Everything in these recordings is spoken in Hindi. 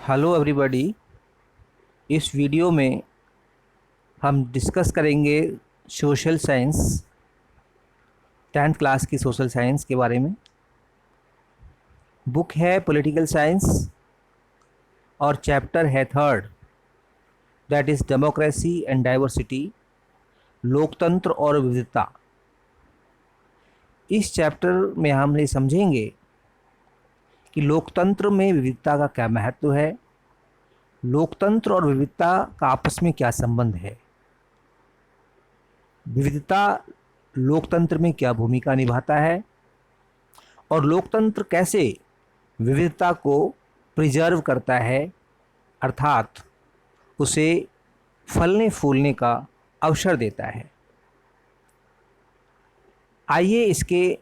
Hello everybody. इस वीडियो में हम डिस्कस करेंगे सोशल साइंस, 10th क्लास की सोशल साइंस के बारे में। बुक है पॉलिटिकल साइंस और चैप्टर है third, that is democracy and diversity, लोकतंत्र और विविधता। इस चैप्टर में हम ये समझेंगे कि लोकतंत्र में विविधता का क्या महत्व है, लोकतंत्र और विविधता का आपस में क्या संबंध है, विविधता लोकतंत्र में क्या भूमिका निभाता है और लोकतंत्र कैसे विविधता को प्रिजर्व करता है, अर्थात उसे फलने फूलने का अवसर देता है। आइए इसके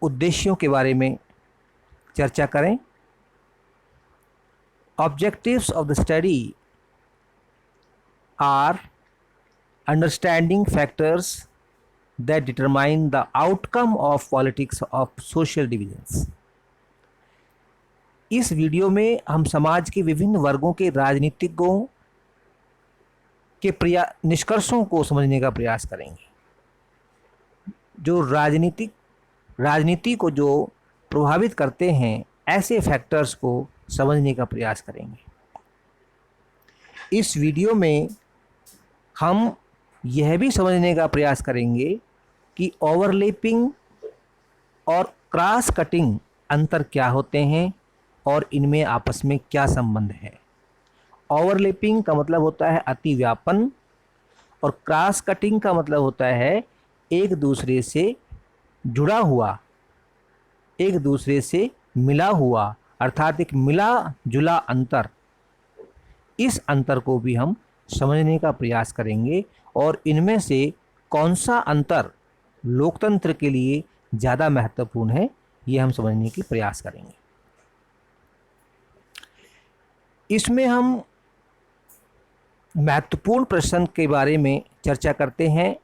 उद्देश्यों के बारे में चर्चा करें। Objectives of the study are understanding factors that determine the outcome of politics of social divisions। इस वीडियो में हम समाज के विभिन्न वर्गों के राजनीतिज्ञों के निष्कर्षों को समझने का प्रयास करेंगे। जो राजनीति को जो प्रभावित करते हैं, ऐसे फैक्टर्स को समझने का प्रयास करेंगे। इस वीडियो में हम यह भी समझने का प्रयास करेंगे कि ओवरलैपिंग और क्रॉस कटिंग अंतर क्या होते हैं और इनमें आपस में क्या संबंध है। ओवरलैपिंग का मतलब होता है अतिव्यापन और क्रॉस कटिंग का मतलब होता है एक दूसरे से जुड़ा हुआ, एक दूसरे से मिला हुआ, अर्थात एक मिला जुला अंतर। इस अंतर को भी हम समझने का प्रयास करेंगे और इनमें से कौन सा अंतर लोकतंत्र के लिए ज़्यादा महत्वपूर्ण है, ये हम समझने की प्रयास करेंगे। इसमें हम महत्वपूर्ण प्रश्न के बारे में चर्चा करते हैं।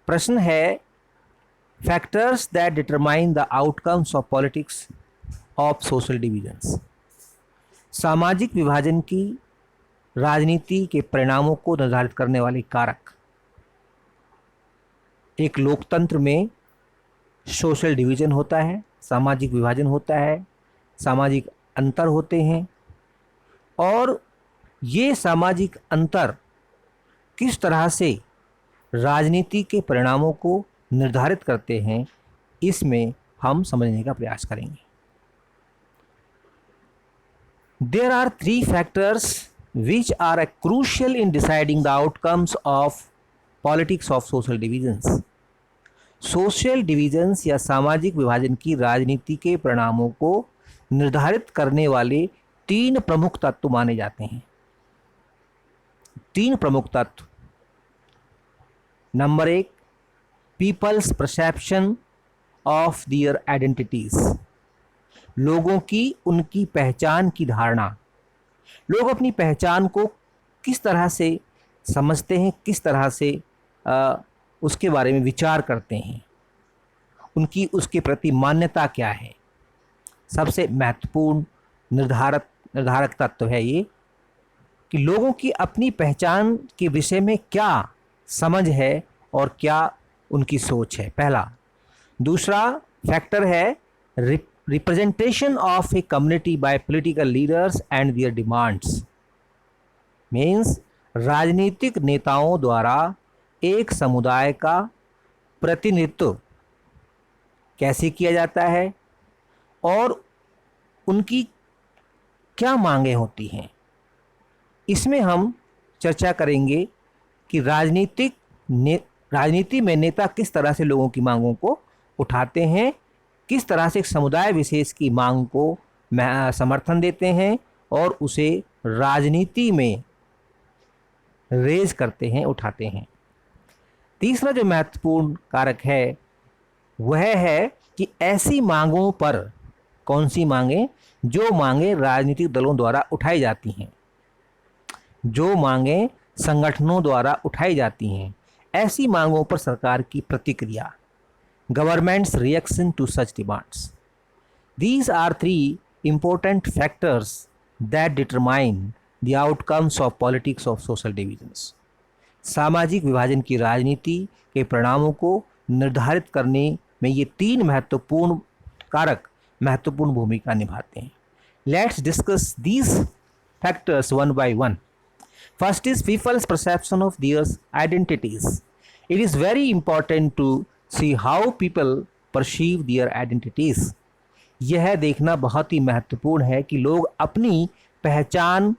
प्रश्न है factors that determine the outcomes of politics of social divisions. सामाजिक विभाजन की राजनीति के परिणामों को निर्धारित करने वाले कारक। एक लोकतंत्र में सोशल डिवीजन होता है, सामाजिक विभाजन होता है, सामाजिक अंतर होते हैं और ये सामाजिक अंतर किस तरह से राजनीति के परिणामों को निर्धारित करते हैं, इसमें हम समझने का प्रयास करेंगे। There are three factors which are crucial in deciding the outcomes of politics of social divisions। Social divisions या सामाजिक विभाजन की राजनीति के परिणामों को निर्धारित करने वाले तीन प्रमुख तत्व माने जाते हैं। तीन प्रमुख तत्व। नंबर एक, people's perception of their identities. लोगों की उनकी पहचान की धारणा। लोग अपनी पहचान को किस तरह से समझते हैं, किस तरह से उसके बारे में विचार करते हैं, उनकी उसके प्रति मान्यता क्या है। सबसे महत्वपूर्ण निर्धारक तत्व है ये कि लोगों की अपनी पहचान के विषय में क्या समझ है और क्या उनकी सोच है, पहला। दूसरा फैक्टर है representation of a community bye political leaders and there demands. Means राजनीतिक नेताओं द्वारा एक समुदाय का प्रतिनिधित्व कैसे किया जाता है और उनकी क्या मांगें होती हैं। इसमें हम चर्चा करेंगे कि राजनीति में नेता किस तरह से लोगों की मांगों को उठाते हैं, किस तरह से एक समुदाय विशेष की मांग को समर्थन देते हैं और उसे राजनीति में रेज करते हैं, उठाते हैं। तीसरा जो महत्वपूर्ण कारक है वह है कि ऐसी मांगों पर, कौन सी मांगें, जो मांगें राजनीतिक दलों द्वारा उठाई जाती हैं, जो मांगें संगठनों द्वारा उठाई जाती हैं, ऐसी मांगों पर सरकार की प्रतिक्रिया, government's reaction to such demands। These are three important factors that determine the outcomes of politics of social divisions. सामाजिक विभाजन की राजनीति के परिणामों को निर्धारित करने में ये तीन महत्वपूर्ण कारक महत्वपूर्ण भूमिका निभाते हैं. Let's discuss these factors one by one. First is people's perception of their identities. It is very important to see how people perceive their identities. यह देखना बहुत ही महत्वपूर्ण है कि लोग अपनी पहचान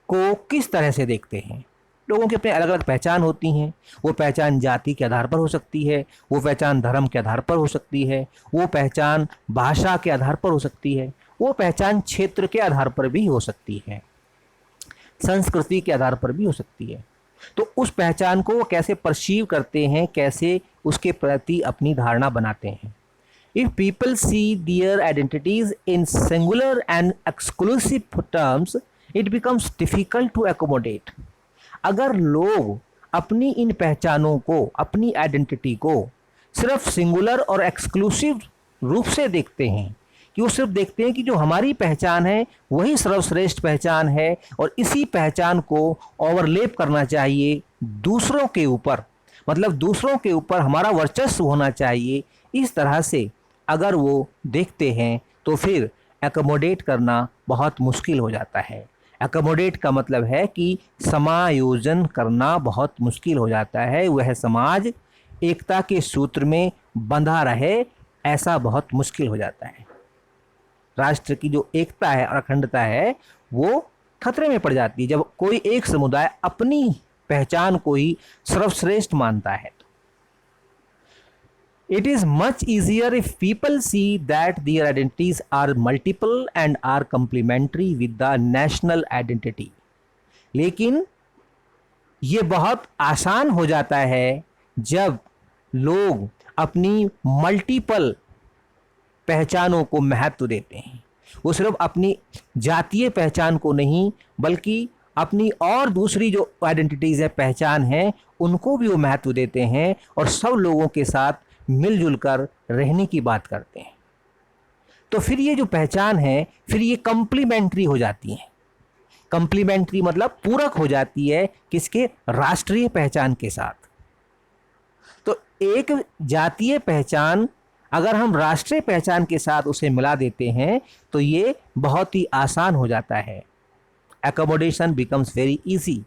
को किस तरह से देखते हैं. लोगों की अपनी अलग अलग पहचान होती हैं. वो पहचान जाति के आधार पर हो सकती है, वो पहचान धर्म के आधार पर हो सकती है, वो पहचान भाषा के आधार पर हो सकती है, वो पहचान क्षेत्र के आधार पर भी हो सकती है, संस्कृति के आधार पर भी हो सकती है. तो उस पहचान को वो कैसे परसीव करते हैं, कैसे उसके प्रति अपनी धारणा बनाते हैं. If people see their identities in singular and exclusive terms it becomes difficult to accommodate. अगर लोग अपनी इन पहचानों को, अपनी आइडेंटिटी को सिर्फ सिंगुलर और एक्सक्लूसिव रूप से देखते हैं, कि वो सिर्फ देखते हैं कि जो हमारी पहचान है वही सर्वश्रेष्ठ पहचान है और इसी पहचान को ओवरलेप करना चाहिए दूसरों के ऊपर, मतलब दूसरों के ऊपर हमारा वर्चस्व होना चाहिए, इस तरह से अगर वो देखते हैं तो फिर एकोमोडेट करना बहुत मुश्किल हो जाता है. एकोमोडेट का मतलब है कि समायोजन करना बहुत मुश्किल हो जाता है. वह समाज एकता के सूत्र में बंधा रहे, ऐसा बहुत मुश्किल हो जाता है. राष्ट्र की जो एकता है और अखंडता है वो खतरे में पड़ जाती है जब कोई एक समुदाय अपनी पहचान को ही सर्वश्रेष्ठ मानता है. It is much easier if people see that their identities are multiple and are complementary with the national identity. लेकिन ये बहुत आसान हो जाता है जब लोग अपनी मल्टीपल पहचानों को महत्व देते हैं. वो सिर्फ अपनी जातीय पहचान को नहीं बल्कि अपनी और दूसरी जो आइडेंटिटीज़ है, पहचान है, उनको भी वो महत्व देते हैं और सब लोगों के साथ मिलजुल कर रहने की बात करते हैं. तो फिर ये जो पहचान है फिर ये कम्प्लीमेंट्री हो जाती है. कम्प्लीमेंट्री मतलब पूरक हो जाती है किसके? राष्ट्रीय पहचान के साथ. तो एक जातीय पहचान अगर हम राष्ट्रीय पहचान के साथ उसे मिला देते हैं तो ये बहुत ही आसान हो जाता है. Accommodation becomes very easy.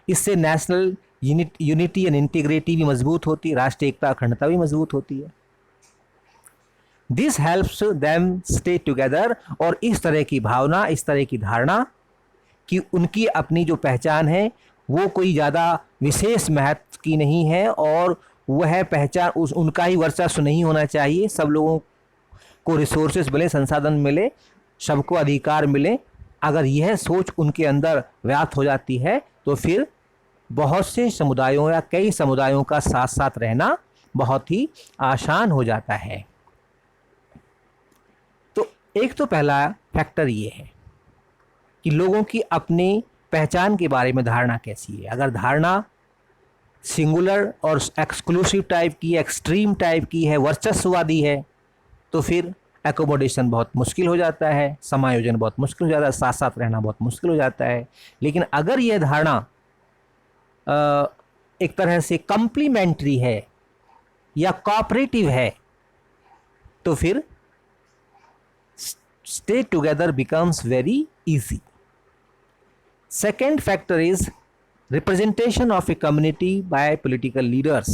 इससे नेशनल यूनिटी एंड इंटीग्रिटी भी मजबूत होती है, राष्ट्रीय एकता अखंडता भी मजबूत होती है. This helps them stay together. और इस तरह की भावना, इस तरह की धारणा कि उनकी अपनी जो पहचान है वो कोई ज़्यादा विशेष महत्व की नहीं है और वह पहचान उनका ही वर्चस्व नहीं होना चाहिए, सब लोगों को रिसोर्सेज मिले, संसाधन मिले, सबको अधिकार मिले. अगर यह सोच उनके अंदर व्याप्त हो जाती है तो फिर बहुत से समुदायों या कई समुदायों का साथ साथ रहना बहुत ही आसान हो जाता है. तो एक तो पहला फैक्टर ये है कि लोगों की अपनी पहचान के बारे में धारणा कैसी है. अगर धारणा सिंगुलर और एक्सक्लूसिव टाइप की, एक्सट्रीम टाइप की है, वर्चस्ववादी है, तो फिर एकोमोडेशन बहुत मुश्किल हो जाता है, समायोजन बहुत मुश्किल हो जाता है, साथ साथ रहना बहुत मुश्किल हो जाता है. लेकिन अगर यह धारणा एक तरह से कम्प्लीमेंट्री है या कोऑपरेटिव है तो फिर stay together becomes very easy. Second factor is representation of a community by political leaders.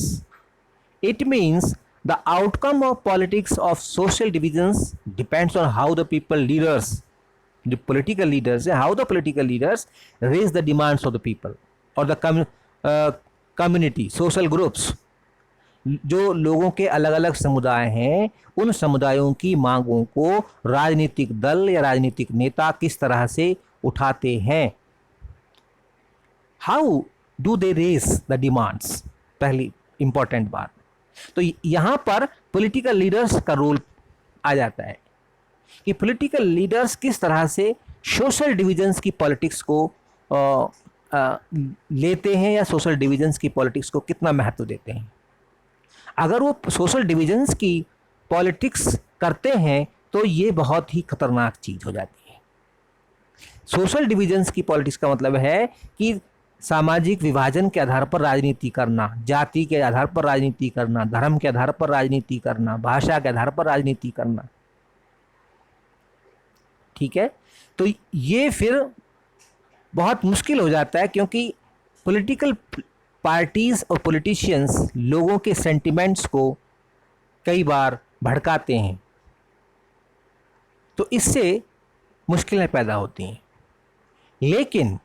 It means the outcome of politics of social divisions depends on how the political leaders, how the political leaders raise the demands of the people or the community, social groups. जो लोगों के अलग अलग समुदाय हैं उन समुदायों की मांगों को राजनीतिक दल या राजनीतिक नेता किस तरह से उठाते हैं. How do they raise the demands, पहली इंपॉर्टेंट बात. तो यहाँ पर पॉलिटिकल लीडर्स का रोल आ जाता है कि पॉलिटिकल लीडर्स किस तरह से सोशल डिविजन्स की पॉलिटिक्स को लेते हैं या सोशल डिविजन्स की पॉलिटिक्स को कितना महत्व देते हैं. अगर वो सोशल डिविजन्स की पॉलिटिक्स करते हैं तो ये बहुत ही खतरनाक चीज़ हो जाती है. सोशल डिविजन्स की पॉलिटिक्स का मतलब है कि सामाजिक विभाजन के आधार पर राजनीति करना, जाति के आधार पर राजनीति करना, धर्म के आधार पर राजनीति करना, भाषा के आधार पर राजनीति करना। ठीक है, तो ये फिर बहुत मुश्किल हो जाता है, क्योंकि पॉलिटिकल पार्टीज और पॉलिटिशियंस लोगों के सेंटिमेंट्स को कई बार भड़काते हैं, तो इससे मुश्किलें पैदा होती हैं। लेकिन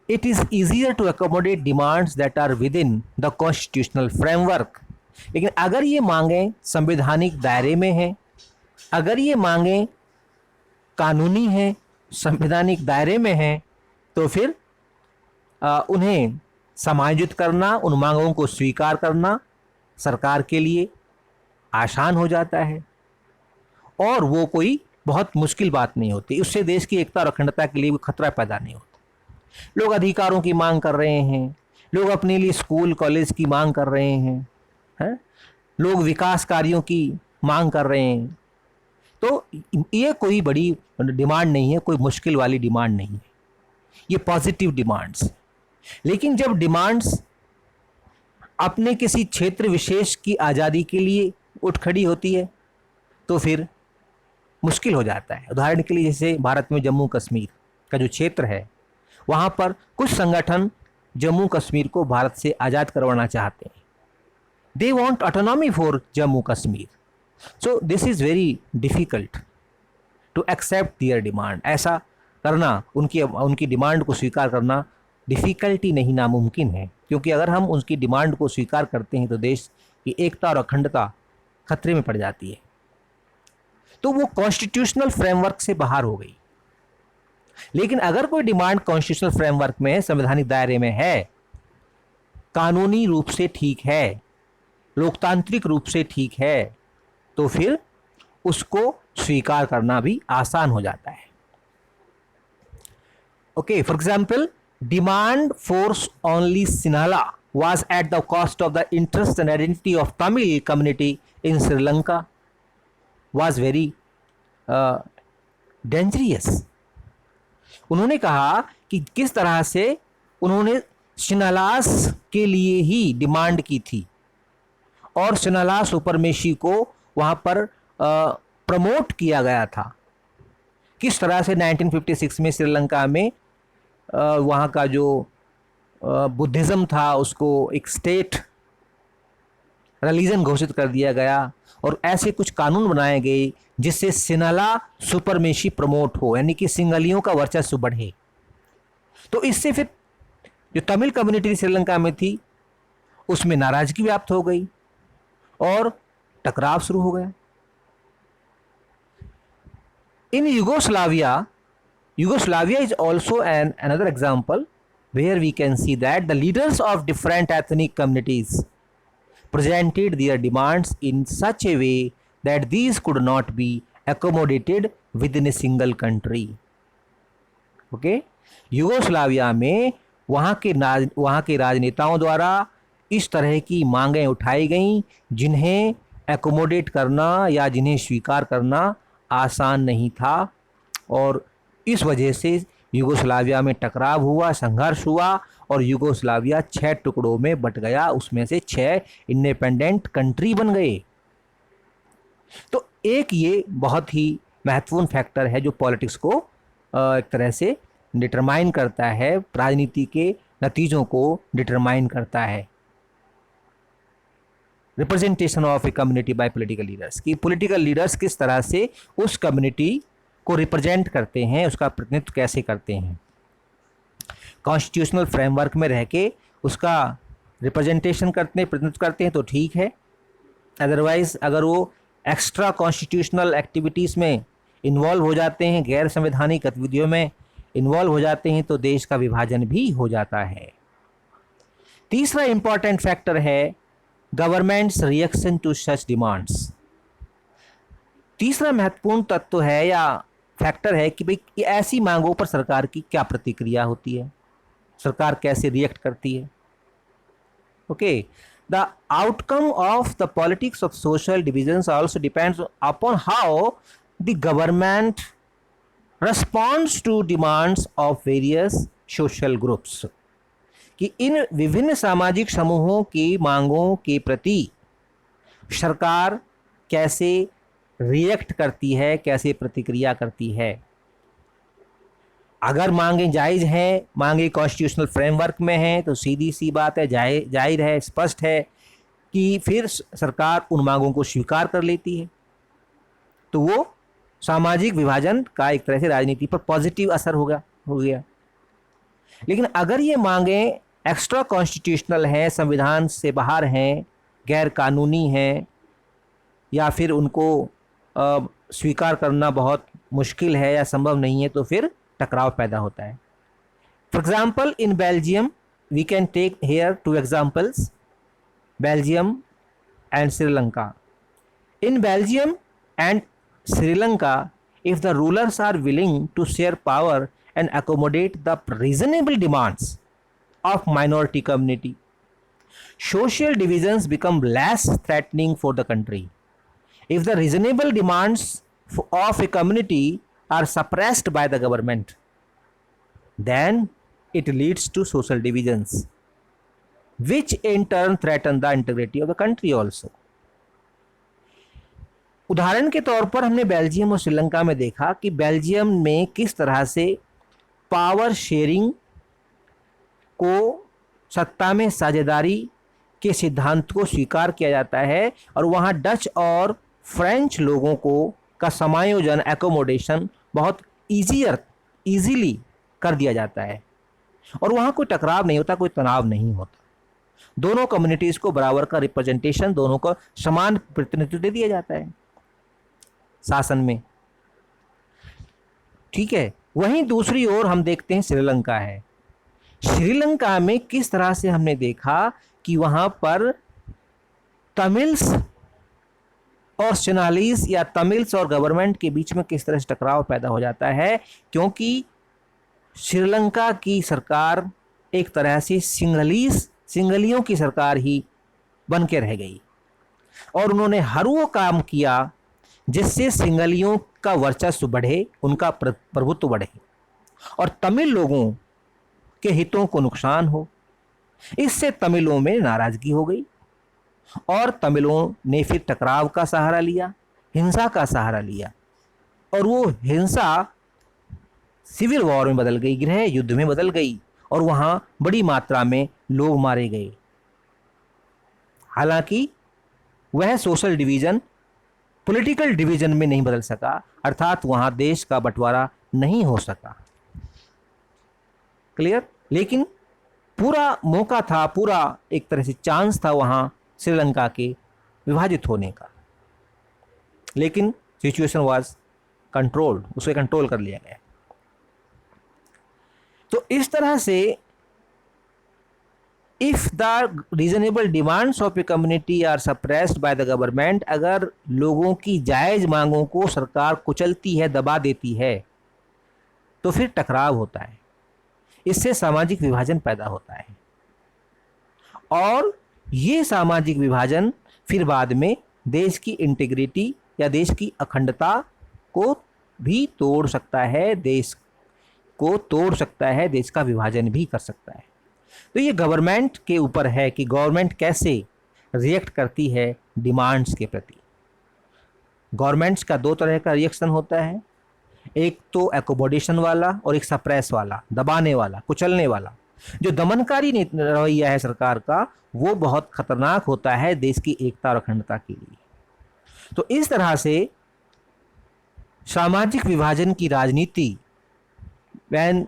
it is easier to accommodate demands that are within the constitutional framework। लेकिन अगर ये मांगें संवैधानिक दायरे में हैं, अगर ये मांगें कानूनी हैं, संवैधानिक दायरे में हैं, तो फिर उन्हें समायोजित करना, उन मांगों को स्वीकार करना सरकार के लिए आसान हो जाता है, और वो कोई बहुत मुश्किल बात नहीं होती। उससे देश की एकता और अखंडता के लिए कोई खतरा पैदा नहीं होता। लोग अधिकारों की मांग कर रहे हैं, लोग अपने लिए स्कूल कॉलेज की मांग कर रहे हैं, लोग विकास कार्यों की मांग कर रहे हैं। तो ये कोई बड़ी डिमांड नहीं है, कोई मुश्किल वाली डिमांड नहीं है, ये पॉजिटिव डिमांड्स। लेकिन जब डिमांड्स अपने किसी क्षेत्र विशेष की आज़ादी के लिए उठ खड़ी होती है, तो फिर मुश्किल हो जाता है। उदाहरण के लिए जैसे भारत में जम्मू कश्मीर का जो क्षेत्र है, वहाँ पर कुछ संगठन जम्मू कश्मीर को भारत से आज़ाद करवाना चाहते हैं। They want autonomy for Jammu Kashmir, so this is very difficult to accept their demand. ऐसा करना, उनकी डिमांड को स्वीकार करना डिफ़िकल्टी नहीं, नामुमकिन है, क्योंकि अगर हम उनकी डिमांड को स्वीकार करते हैं तो देश की एकता और अखंडता खतरे में पड़ जाती है। तो वो कॉन्स्टिट्यूशनल फ्रेमवर्क से बाहर हो गई। लेकिन अगर कोई डिमांड कॉन्स्टिट्यूशनल फ्रेमवर्क में, संवैधानिक दायरे में है, कानूनी रूप से ठीक है, लोकतांत्रिक रूप से ठीक है, तो फिर उसको स्वीकार करना भी आसान हो जाता है। Okay, for example, demand for only Sinhala was at the cost of the interest and identity of Tamil community in Sri Lanka was very dangerous। उन्होंने कहा कि किस तरह से उन्होंने सिन्हालास के लिए ही डिमांड की थी, और सिन्हाला सुपरमेशी को वहाँ पर प्रमोट किया गया था। किस तरह से 1956 में श्रीलंका में वहाँ का जो बुद्धिज़्म था उसको एक स्टेट रिलीजन घोषित कर दिया गया, और ऐसे कुछ कानून बनाए गए जिससे सिन्हाला सुपरमेशी प्रमोट हो, यानी कि सिंहलियों का वर्चस्व बढ़े। तो इससे फिर जो तमिल कम्युनिटी श्रीलंका में थी उसमें नाराजगी व्याप्त हो गई और टकराव शुरू हो गया। इन Yugoslavia is also another example where we can see that the leaders of different ethnic communities presented their demands in such a way that these could not be accommodated within a single country। Okay, Yugoslavia में वहाँ के राजनेताओं द्वारा इस तरह की मांगें उठाई गईं जिन्हें एकोमोडेट करना या जिन्हें स्वीकार करना आसान नहीं था, और इस वजह से यूगोस्लाविया में टकराव हुआ, संघर्ष हुआ, और यूगोस्लाविया 6 टुकड़ों में बट गया। उसमें से 6 इंडिपेंडेंट कंट्री बन गए। तो एक ये बहुत ही महत्वपूर्ण फैक्टर है जो पॉलिटिक्स को एक तरह से डिटरमाइन करता है, राजनीति के नतीजों को डिटरमाइन करता है। Representation of a community bye political leaders, कि पॉलिटिकल लीडर्स किस तरह से उस कम्युनिटी को रिप्रेजेंट करते हैं, उसका प्रतिनिधित्व कैसे करते हैं। कॉन्स्टिट्यूशनल फ्रेमवर्क में रह के उसका रिप्रेजेंटेशन करते हैं, प्रतिनिधित्व करते हैं तो ठीक है। अदरवाइज अगर वो एक्स्ट्रा कॉन्स्टिट्यूशनल एक्टिविटीज़ में इन्वॉल्व हो जाते हैं, गैर संवैधानिक गतिविधियों में इन्वॉल्व हो जाते हैं, तो देश का विभाजन भी हो जाता है। तीसरा इंपॉर्टेंट फैक्टर है government's reaction to such demands. तीसरा महत्वपूर्ण तत्व है या फैक्टर है कि भाई ऐसी मांगों पर सरकार की क्या प्रतिक्रिया होती है, सरकार कैसे रिएक्ट करती है। Okay, the outcome of the politics of social divisions also depends upon how the government responds to demands of various social groups, कि इन विभिन्न सामाजिक समूहों की मांगों के प्रति सरकार कैसे रिएक्ट करती है, कैसे प्रतिक्रिया करती है। अगर मांगे जायज़ हैं, मांगे कॉन्स्टिट्यूशनल फ्रेमवर्क में हैं, तो सीधी सी बात है, जाहिर है, स्पष्ट है कि फिर सरकार उन मांगों को स्वीकार कर लेती है। तो वो सामाजिक विभाजन का एक तरह से राजनीति पर पॉजिटिव असर हो गया। लेकिन अगर ये मांगे एक्स्ट्रा कॉन्स्टिट्यूशनल हैं, संविधान से बाहर हैं, गैर कानूनी हैं, या फिर उनको स्वीकार करना बहुत मुश्किल है या संभव नहीं है, तो फिर टकराव पैदा होता है। For example, in Belgium we can take here two examples, Belgium and Sri Lanka. In Belgium and Sri Lanka, if the rulers are willing to share power and accommodate the reasonable demands of minority community, social divisions become less threatening for the country. If the reasonable demands of a community are suppressed by the government, then it leads to social divisions, which in turn threaten the integrity of the country also. उदाहरण के तौर पर हमने बेल्जियम और श्रीलंका में देखा कि बेल्जियम में किस तरह से पावर शेयरिंग को, सत्ता में साझेदारी के सिद्धांत को स्वीकार किया जाता है, और वहाँ डच और फ्रेंच लोगों को का समायोजन, एकोमोडेशन बहुत ईजीली कर दिया जाता है, और वहाँ कोई टकराव नहीं होता, कोई तनाव नहीं होता। दोनों कम्युनिटीज़ को बराबर का रिप्रेजेंटेशन, दोनों को समान प्रतिनिधित्व दिया जाता है शासन में। ठीक है। वहीं दूसरी ओर हम देखते हैं श्रीलंका है। श्रीलंका में किस तरह से हमने देखा कि वहां पर तमिल्स और सेनालीस या तमिल्स और गवर्नमेंट के बीच में किस तरह से टकराव पैदा हो जाता है, क्योंकि श्रीलंका की सरकार एक तरह से सिंगलियों की सरकार ही बन के रह गई, और उन्होंने हर वो काम किया जिससे सिंगलियों का वर्चस्व बढ़े, उनका प्रभुत्व बढ़े और तमिल लोगों के हितों को नुकसान हो। इससे तमिलों में नाराजगी हो गई और तमिलों ने फिर टकराव का सहारा लिया, हिंसा का सहारा लिया, और वो हिंसा सिविल वॉर में बदल गई, गृह युद्ध में बदल गई, और वहां बड़ी मात्रा में लोग मारे गए। हालांकि वह सोशल डिवीजन पॉलिटिकल डिवीजन में नहीं बदल सका, अर्थात वहां देश का बंटवारा नहीं हो सका। क्लियर? लेकिन पूरा मौका था, पूरा एक तरह से चांस था वहां श्रीलंका के विभाजित होने का, लेकिन सिचुएशन वाज कंट्रोल्ड, उसे कंट्रोल कर लिया गया। तो इस तरह से if the reasonable demands of a community are suppressed by the government, अगर लोगों की जायज़ मांगों को सरकार कुचलती है, दबा देती है, तो फिर टकराव होता है, इससे सामाजिक विभाजन पैदा होता है, और ये सामाजिक विभाजन फिर बाद में देश की इंटीग्रिटी या देश की अखंडता को भी तोड़ सकता है, देश को तोड़ सकता है, देश का विभाजन भी कर सकता है। तो ये गवर्नमेंट के ऊपर है कि गवर्नमेंट कैसे रिएक्ट करती है डिमांड्स के प्रति। गवर्नमेंट्स का दो तरह का रिएक्शन होता है, एक तो एकोमोडेशन वाला और एक सप्रेस वाला, दबाने वाला, कुचलने वाला। जो दमनकारी रवैया है सरकार का, वो बहुत खतरनाक होता है देश की एकता और अखंडता के लिए। तो इस तरह से सामाजिक विभाजन की राजनीति, when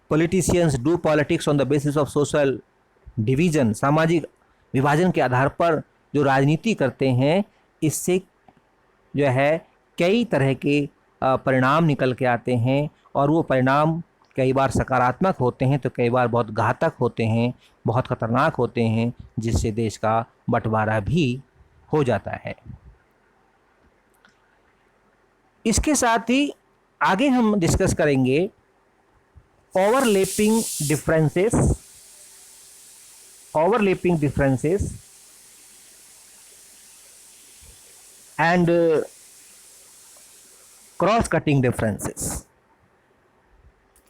politicians do politics on the basis of social division, सामाजिक विभाजन के आधार पर जो राजनीति करते हैं, इससे जो है कई तरह के परिणाम निकल के आते हैं, और वो परिणाम कई बार सकारात्मक होते हैं तो कई बार बहुत घातक होते हैं, बहुत खतरनाक होते हैं, जिससे देश का बंटवारा भी हो जाता है। इसके साथ ही आगे हम डिस्कस करेंगे overlapping differences and cross cutting differences,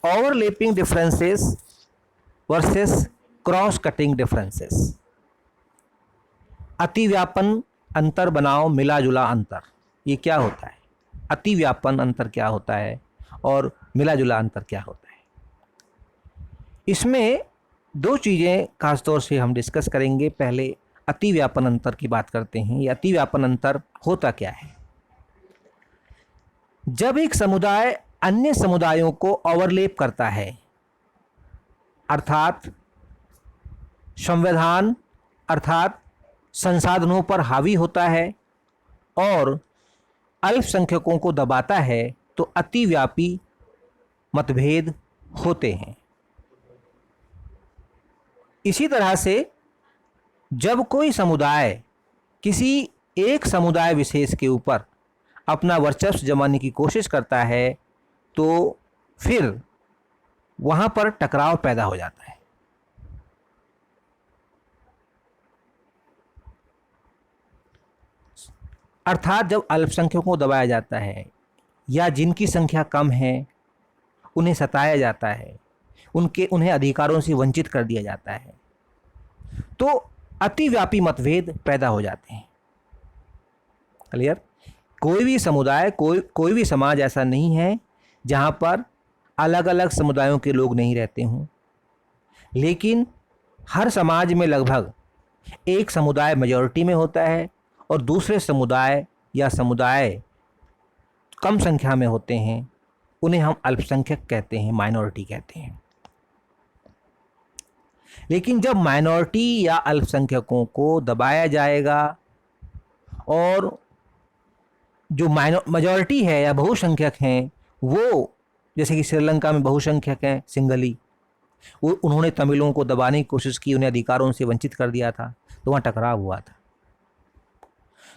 overlapping differences versus cross cutting differences. अतिव्यापन अंतर बनाओ मिला जुला अंतर, ये क्या होता है? अतिव्यापन अंतर क्या होता है और मिला जुला अंतर क्या होता है? इसमें दो चीज़ें खासतौर से हम डिस्कस करेंगे। पहले अतिव्यापन अंतर की बात करते हैं। ये अतिव्यापन अंतर होता क्या है? जब एक समुदाय अन्य समुदायों को ओवरलैप करता है, अर्थात संविधान अर्थात संसाधनों पर हावी होता है और अल्पसंख्यकों को दबाता है, तो अतिव्यापी मतभेद होते हैं। इसी तरह से जब कोई समुदाय किसी एक समुदाय विशेष के ऊपर अपना वर्चस्व जमाने की कोशिश करता है, तो फिर वहां पर टकराव पैदा हो जाता है। अर्थात जब अल्पसंख्यकों को दबाया जाता है या जिनकी संख्या कम है उन्हें सताया जाता है, उन्हें अधिकारों से वंचित कर दिया जाता है, तो अतिव्यापी मतभेद पैदा हो जाते हैं। क्लियर? कोई भी समुदाय, कोई भी समाज ऐसा नहीं है जहां पर अलग अलग समुदायों के लोग नहीं रहते हों, लेकिन हर समाज में लगभग एक समुदाय मेजॉरिटी में होता है और दूसरे समुदाय या समुदाय कम संख्या में होते हैं, उन्हें हम अल्पसंख्यक कहते हैं, माइनॉरिटी कहते हैं। लेकिन जब माइनॉरिटी या अल्पसंख्यकों को दबाया जाएगा और जो मेजॉरिटी है या बहुसंख्यक हैं, वो जैसे कि श्रीलंका में बहुसंख्यक हैं सिंघली, वो उन्होंने तमिलों को दबाने की कोशिश की, उन्हें अधिकारों से वंचित कर दिया था, तो वहाँ टकराव हुआ था।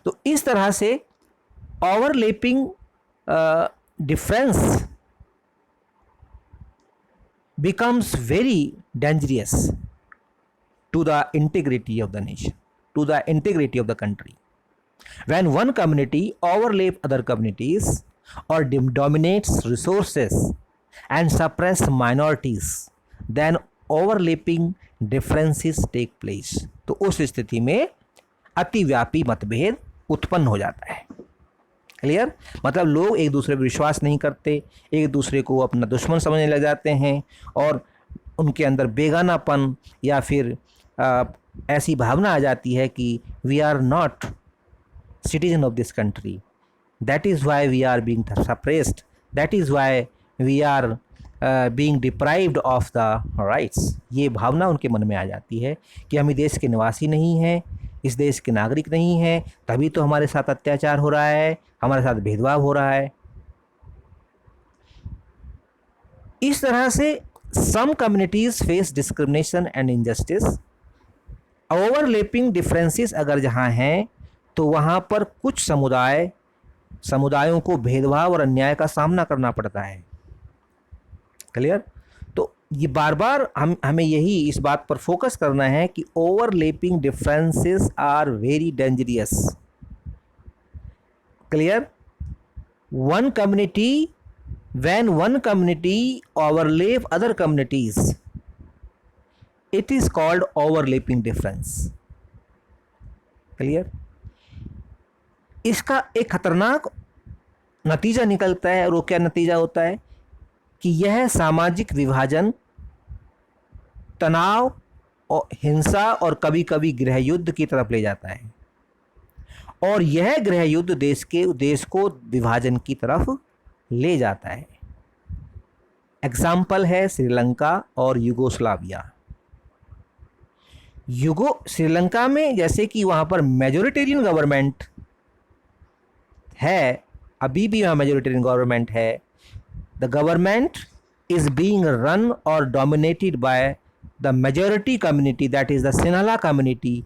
तो इस तरह से overlapping difference becomes very dangerous to the integrity of the nation, to the integrity of the country. When one community overlaps other communities or dominates resources and suppress minorities, then overlapping differences take place. तो उस स्थिति में अतिव्यापी मतभेद उत्पन्न हो जाता है। क्लियर? मतलब लोग एक दूसरे पर विश्वास नहीं करते, एक दूसरे को अपना दुश्मन समझने लग जाते हैं और उनके अंदर बेगानापन या फिर ऐसी भावना आ जाती है कि we are not citizen of this country, that is why we are being suppressed, that is why we are being deprived of the rights. ये भावना उनके मन में आ जाती है कि हम इस देश के निवासी नहीं हैं, इस देश के नागरिक नहीं हैं, तभी तो हमारे साथ अत्याचार हो रहा है, हमारे साथ भेदभाव हो रहा है। इस तरह से some communities face discrimination and injustice. Overlapping differences अगर जहां हैं तो वहां पर कुछ समुदायों को भेदभाव और अन्याय का सामना करना पड़ता है। क्लियर? तो ये बार बार हमें यही इस बात पर फोकस करना है कि overlapping differences are very dangerous. Clear? one community, when one community overlap other communities, it is called overlapping difference. Clear? इसका एक खतरनाक नतीजा निकलता है, और वो क्या नतीजा होता है कि यह सामाजिक विभाजन, तनाव और हिंसा और कभी कभी गृह युद्ध की तरफ ले जाता है, और यह गृह युद्ध देश को विभाजन की तरफ ले जाता है। एग्जाम्पल है श्रीलंका और युगोस्लाविया। श्रीलंका में जैसे कि वहाँ पर मेजोरिटेरियन गवर्नमेंट है, अभी भी वहाँ मेजोरिटेरियन गवर्नमेंट है। The government is being run और dominated by the majority community, that is the Sinhala community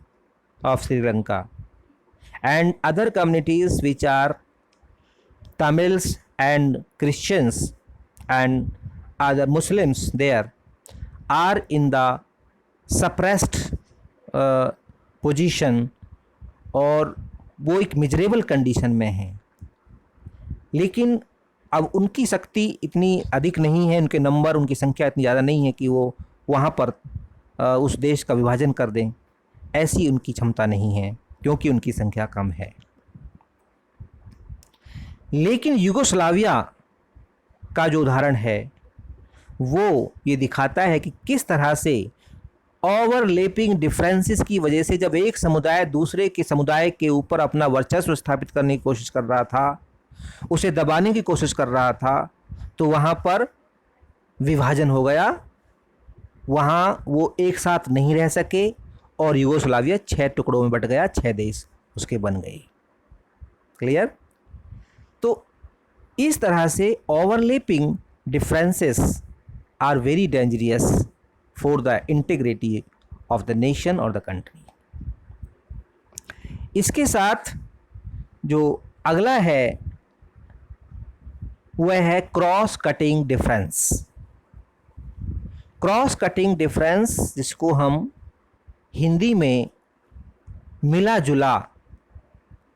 of Sri Lanka, and other communities which are Tamils and Christians and other Muslims there are in the suppressed position, और वो एक मिजरेबल कंडीशन में हैं। लेकिन अब उनकी शक्ति इतनी अधिक नहीं है, उनके नंबर, उनकी संख्या इतनी ज़्यादा नहीं है कि वो वहाँ पर उस देश का विभाजन कर दें। ऐसी उनकी क्षमता नहीं है क्योंकि उनकी संख्या कम है। लेकिन यूगोस्लाविया का जो उदाहरण है वो ये दिखाता है कि किस तरह से ओवरलैपिंग डिफरेंसेस की वजह से जब एक समुदाय दूसरे के समुदाय के ऊपर अपना वर्चस्व स्थापित करने की कोशिश कर रहा था, उसे दबाने की कोशिश कर रहा था, तो वहाँ पर विभाजन हो गया, वहाँ वो एक साथ नहीं रह सके और यूगोस्लाविया 6 टुकड़ों में बट गया, 6 देश उसके बन गए। क्लियर? तो इस तरह से overlapping differences are very dangerous for the integrity of the nation और द कंट्री। इसके साथ जो अगला है वह है cross cutting difference. Cross cutting difference, जिसको हम हिंदी में मिला जुला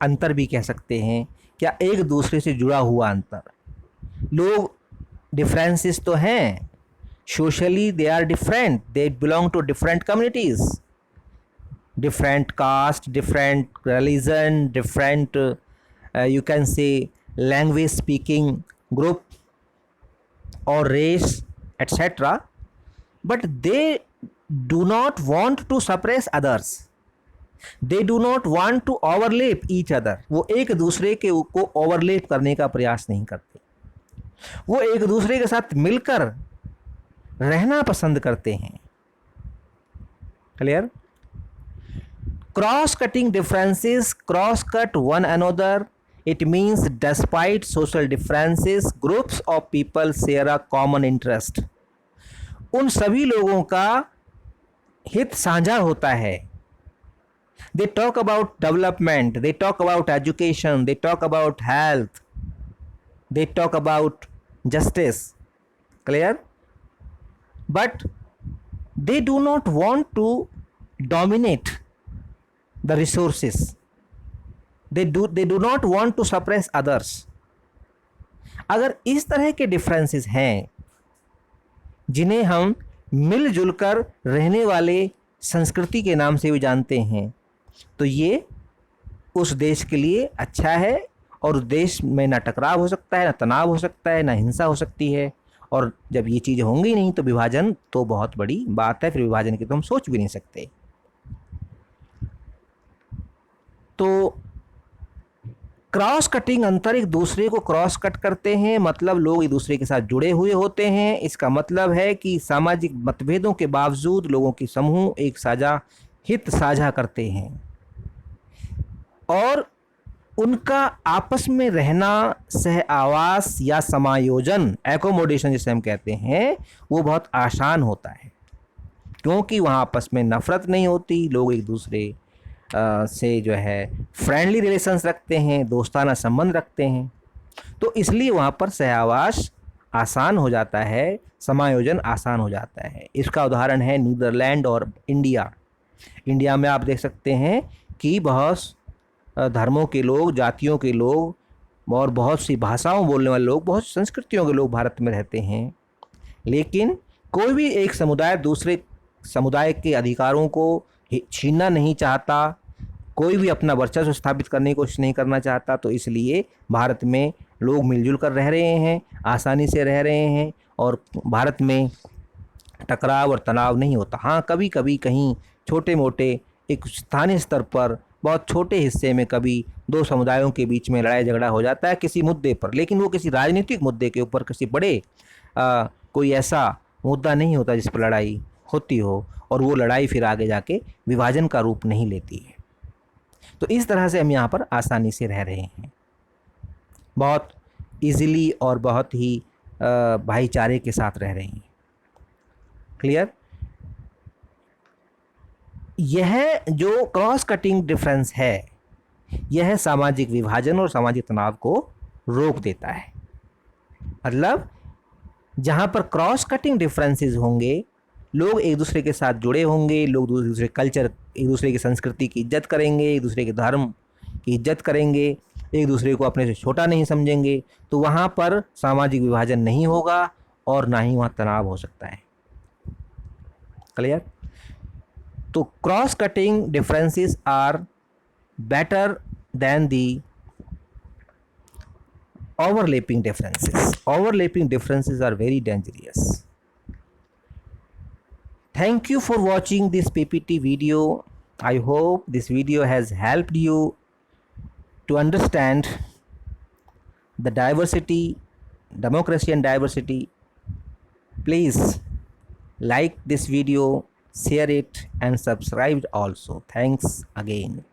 अंतर भी कह सकते हैं, क्या एक दूसरे से जुड़ा हुआ अंतर। लोग डिफरेंसेस तो हैं, socially they are different, they belong to different communities, different caste, different religion, different you can say language speaking group or race, etc., but they do not want to suppress others, they do not want to overlap each other। वो एक दूसरे के को ओवरलेप करने का प्रयास नहीं करते, वो एक दूसरे के साथ मिलकर रहना पसंद करते हैं। Clear? Cross cutting differences cross cut one another. It means despite social differences, groups of people share a common interest। उन सभी लोगों का हित साझा होता है। They talk about development, they talk about education, they talk about health, they talk about justice। Clear? But they do not want to dominate the resources। They do not want to suppress others। अगर इस तरह के डिफरेंसेस हैं जिन्हें हम मिलजुल कर रहने वाले संस्कृति के नाम से भी जानते हैं, तो ये उस देश के लिए अच्छा है और उस देश में ना टकराव हो सकता है, ना तनाव हो सकता है, ना हिंसा हो सकती है। और जब ये चीज़ें होंगी नहीं तो विभाजन तो बहुत बड़ी बात है, फिर विभाजन की तो हम सोच भी नहीं सकते। तो क्रॉस कटिंग अंतर एक दूसरे को क्रॉस कट करते हैं, मतलब लोग एक दूसरे के साथ जुड़े हुए होते हैं। इसका मतलब है कि सामाजिक मतभेदों के बावजूद लोगों की समूह एक साझा हित साझा करते हैं और उनका आपस में रहना, सह आवास या समायोजन, एकोमोडेशन जिसे हम कहते हैं, वो बहुत आसान होता है क्योंकि वहाँ आपस में नफरत नहीं होती। लोग एक दूसरे से जो है फ्रेंडली रिलेशंस रखते हैं, दोस्ताना संबंध रखते हैं, तो इसलिए वहाँ पर सहवास आसान हो जाता है, समायोजन आसान हो जाता है। इसका उदाहरण है नीदरलैंड और इंडिया। इंडिया में आप देख सकते हैं कि बहुत धर्मों के लोग, जातियों के लोग और बहुत सी भाषाओं बोलने वाले लोग, बहुत संस्कृतियों के लोग भारत में रहते हैं, लेकिन कोई भी एक समुदाय दूसरे समुदाय के अधिकारों को छीनना नहीं चाहता, कोई भी अपना वर्चस्व स्थापित करने की कोशिश नहीं करना चाहता। तो इसलिए भारत में लोग मिलजुल कर रह रहे हैं, आसानी से रह रहे हैं और भारत में टकराव और तनाव नहीं होता। हाँ, कभी कभी कहीं छोटे मोटे एक स्थानीय स्तर पर बहुत छोटे हिस्से में कभी दो समुदायों के बीच में लड़ाई झगड़ा हो जाता है किसी मुद्दे पर, लेकिन वो किसी राजनीतिक मुद्दे के ऊपर, किसी बड़े कोई ऐसा मुद्दा नहीं होता जिस पर लड़ाई होती हो और वो लड़ाई फिर आगे जाके विभाजन का रूप नहीं लेती है। तो इस तरह से हम यहाँ पर आसानी से रह रहे हैं, बहुत इजीली और बहुत ही भाईचारे के साथ रह रहे हैं। क्लियर? यह जो क्रॉस कटिंग डिफरेंस है, यह सामाजिक विभाजन और सामाजिक तनाव को रोक देता है। मतलब जहाँ पर क्रॉस कटिंग डिफरेंसेस होंगे, लोग एक दूसरे के साथ जुड़े होंगे, लोग एक दूसरे कल्चर, एक दूसरे की संस्कृति की इज्जत करेंगे, एक दूसरे के धर्म की इज्जत करेंगे, एक दूसरे को अपने से छोटा नहीं समझेंगे, तो वहाँ पर सामाजिक विभाजन नहीं होगा और ना ही वहाँ तनाव हो सकता है। क्लियर? तो cross cutting differences are better than the overlapping differences. Overlapping differences are very dangerous. Thank you for watching this PPT video. I hope this video has helped you to understand the diversity, democracy and diversity. Please like this video, share it and subscribe also. Thanks again.